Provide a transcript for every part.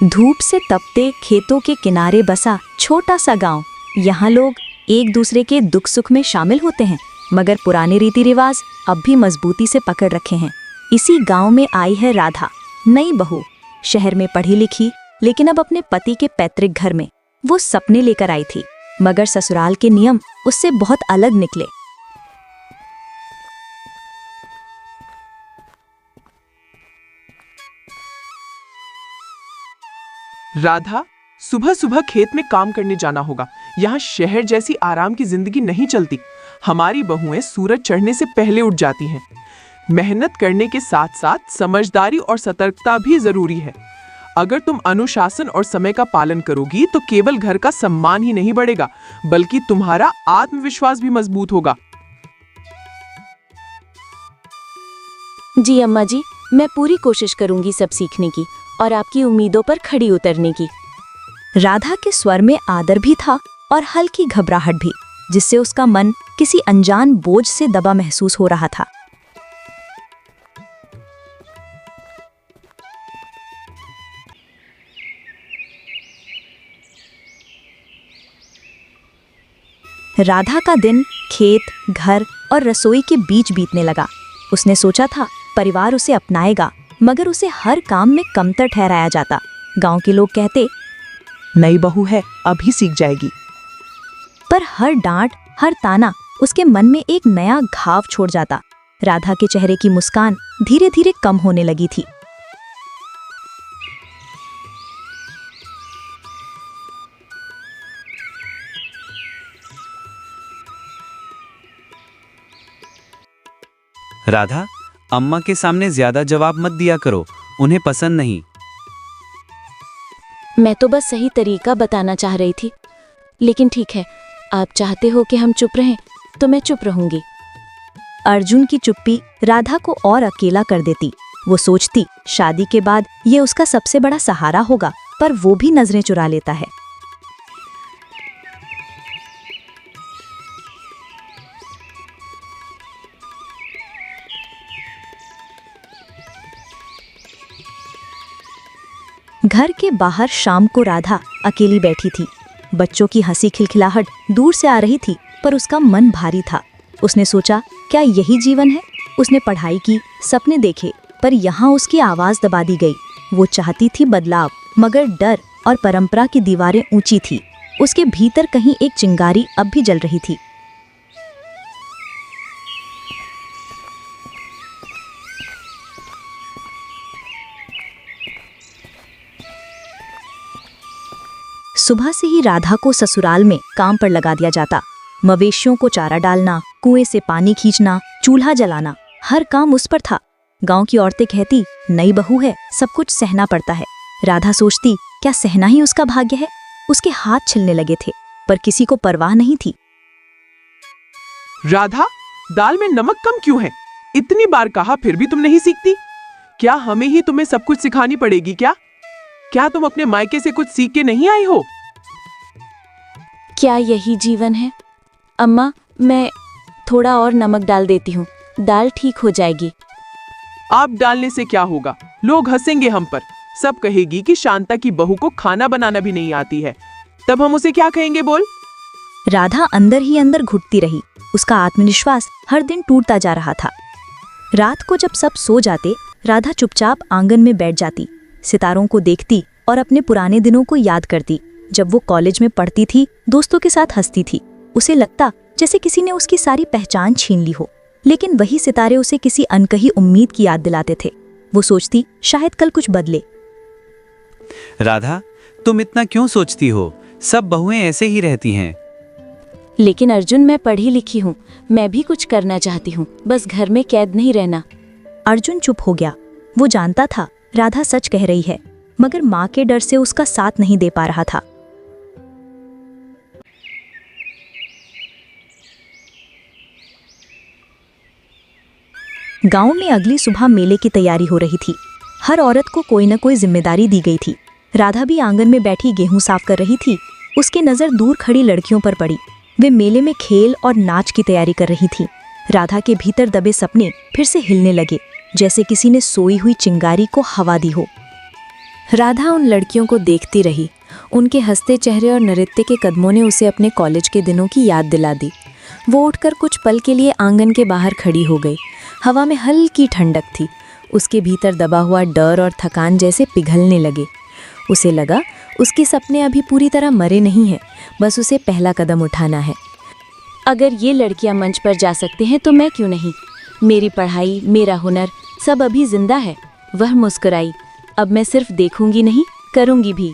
धूप से तपते खेतों के किनारे बसा छोटा सा गांव। यहाँ लोग एक दूसरे के दुख सुख में शामिल होते हैं, मगर पुराने रीति रिवाज अब भी मजबूती से पकड़ रखे हैं। इसी गांव में आई है राधा, नई बहू, शहर में पढ़ी लिखी, लेकिन अब अपने पति के पैतृक घर में। वो सपने लेकर आई थी, मगर ससुराल के नियम उससे बहुत अलग निकले। राधा, सुबह सुबह खेत में काम करने जाना होगा। यहाँ शहर जैसी आराम की जिंदगी नहीं चलती। हमारी बहुएं सूरज चढ़ने से पहले उठ जाती हैं। मेहनत करने के साथ साथ समझदारी और सतर्कता भी जरूरी है। अगर तुम अनुशासन और समय का पालन करोगी तो केवल घर का सम्मान ही नहीं बढ़ेगा, बल्कि तुम्हारा आत्मविश्वास भी मजबूत होगा। जी अम्मा जी, मैं पूरी कोशिश करूंगी सब सीखने की और आपकी उम्मीदों पर खड़ी उतरने की। राधा के स्वर में आदर भी था और हल्की घबराहट भी, जिससे उसका मन किसी अनजान बोझ से दबा महसूस हो रहा था। राधा का दिन खेत, घर और रसोई के बीच बीतने लगा। उसने सोचा था परिवार उसे अपनाएगा, मगर उसे हर काम में कमतर ठहराया जाता। गांव के लोग कहते, नई बहू है, अभी सीख जाएगी। पर हर डांट, हर ताना उसके मन में एक नया घाव छोड़ जाता। राधा के चेहरे की मुस्कान धीरे धीरे कम होने लगी थी। राधा, अम्मा के सामने ज्यादा जवाब मत दिया करो, उन्हें पसंद नहीं। मैं तो बस सही तरीका बताना चाह रही थी, लेकिन ठीक है, आप चाहते हो कि हम चुप रहें तो मैं चुप रहूंगी। अर्जुन की चुप्पी राधा को और अकेला कर देती। वो सोचती शादी के बाद ये उसका सबसे बड़ा सहारा होगा, पर वो भी नजरें चुरा लेता है। घर के बाहर शाम को राधा अकेली बैठी थी। बच्चों की हंसी खिलखिलाहट दूर से आ रही थी, पर उसका मन भारी था। उसने सोचा, क्या यही जीवन है? उसने पढ़ाई की, सपने देखे, पर यहाँ उसकी आवाज दबा दी गई। वो चाहती थी बदलाव, मगर डर और परंपरा की दीवारें ऊंची थी। उसके भीतर कहीं एक चिंगारी अब भी जल रही थी। सुबह से ही राधा को ससुराल में काम पर लगा दिया जाता। मवेशियों को चारा डालना, कुएं से पानी खींचना, चूल्हा जलाना, हर काम उस पर था। गांव की औरतें कहती, नई बहू है, सब कुछ सहना पड़ता है। राधा सोचती, क्या सहना ही उसका भाग्य है? उसके हाथ छिलने लगे थे, पर किसी को परवाह नहीं थी। राधा, दाल में नमक कम क्यों है? इतनी बार कहा फिर भी तुम नहीं सीखती। क्या हमें ही तुम्हें सब कुछ सिखानी पड़ेगी क्या? क्या तुम अपने मायके से कुछ सीख के नहीं आई हो? क्या यही जीवन है? अम्मा, मैं थोड़ा और नमक डाल देती हूँ, दाल ठीक हो जाएगी। आप डालने से क्या होगा? लोग हंसेंगे हम पर। सब कहेगी कि शांता की बहू को खाना बनाना भी नहीं आती है। तब हम उसे क्या कहेंगे बोल? राधा अंदर ही अंदर घुटती रही। उसका आत्मविश्वास हर दिन टूटता जा रहा था। रात को जब सब सो जाते, राधा चुपचाप आंगन में बैठ जाती, सितारों को देखती और अपने पुराने दिनों को याद करती। जब वो कॉलेज में पढ़ती थी, दोस्तों के साथ हंसती थी। उसे लगता जैसे किसी ने उसकी सारी पहचान छीन ली हो, लेकिन वही सितारे उसे किसी अनकही उम्मीद की याद दिलाते थे। वो सोचती, शायद कल कुछ बदले। राधा, तुम इतना क्यों सोचती हो? सब बहुएं ऐसे ही रहती हैं। लेकिन अर्जुन, मैं पढ़ी लिखी हूँ, मैं भी कुछ करना चाहती हूँ, बस घर में कैद नहीं रहना। अर्जुन चुप हो गया। वो जानता था राधा सच कह रही है, मगर माँ के डर से उसका साथ नहीं दे पा रहा था। गांव में अगली सुबह मेले की तैयारी हो रही थी। हर औरत को कोई न कोई जिम्मेदारी दी गई थी। राधा भी आंगन में बैठी गेहूं साफ कर रही थी। उसकी नज़र दूर खड़ी लड़कियों पर पड़ी। वे मेले में खेल और नाच की तैयारी कर रही थी। राधा के भीतर दबे सपने फिर से हिलने लगे, जैसे किसी ने सोई हुई चिंगारी को हवा दी हो। राधा उन लड़कियों को देखती रही। उनके हंसते चेहरे और नृत्य के कदमों ने उसे अपने कॉलेज के दिनों की याद दिला दी। वो उठकर कुछ पल के लिए आंगन के बाहर खड़ी हो गई। हवा में हल्की ठंडक थी। उसके भीतर दबा हुआ डर और थकान जैसे पिघलने लगे। उसे लगा उसके सपने अभी पूरी तरह मरे नहीं हैं, बस उसे पहला कदम उठाना है। अगर ये लड़कियां मंच पर जा सकते हैं तो मैं क्यों नहीं। मेरी पढ़ाई, मेरा हुनर सब अभी जिंदा है। वह मुस्कुराई। अब मैं सिर्फ देखूंगी नहीं, करूंगी भी।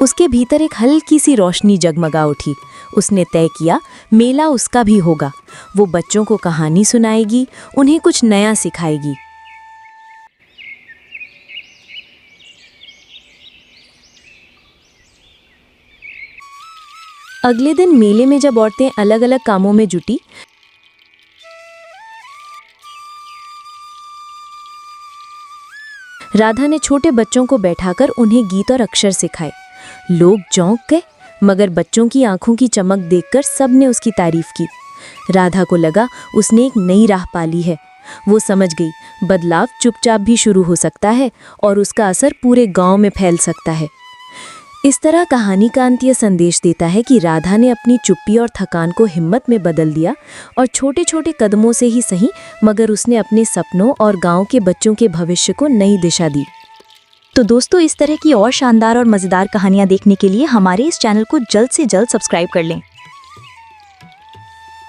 उसके भीतर एक हल्की सी रोशनी जगमगा उठी। उसने तय किया मेला उसका भी होगा। वो बच्चों को कहानी सुनाएगी, उन्हें कुछ नया सिखाएगी। अगले दिन मेले में जब औरतें अलग अलग कामों में जुटी, राधा ने छोटे बच्चों को बैठाकर उन्हें गीत और अक्षर सिखाए। लोग चौंक गए, मगर बच्चों की आंखों की चमक देखकर सबने उसकी तारीफ की। राधा को लगा उसने एक नई राह पाली है। वो समझ गई बदलाव चुपचाप भी शुरू हो सकता है और उसका असर पूरे गांव में फैल सकता है। इस तरह कहानी का अंत यह संदेश देता है कि राधा ने अपनी चुप्पी और थकान को हिम्मत में बदल दिया और छोटे छोटे कदमों से ही सही, मगर उसने अपने सपनों और गांव के बच्चों के भविष्य को नई दिशा दी। तो दोस्तों, इस तरह की और शानदार और मज़ेदार कहानियाँ देखने के लिए हमारे इस चैनल को जल्द से जल्द सब्सक्राइब कर लें।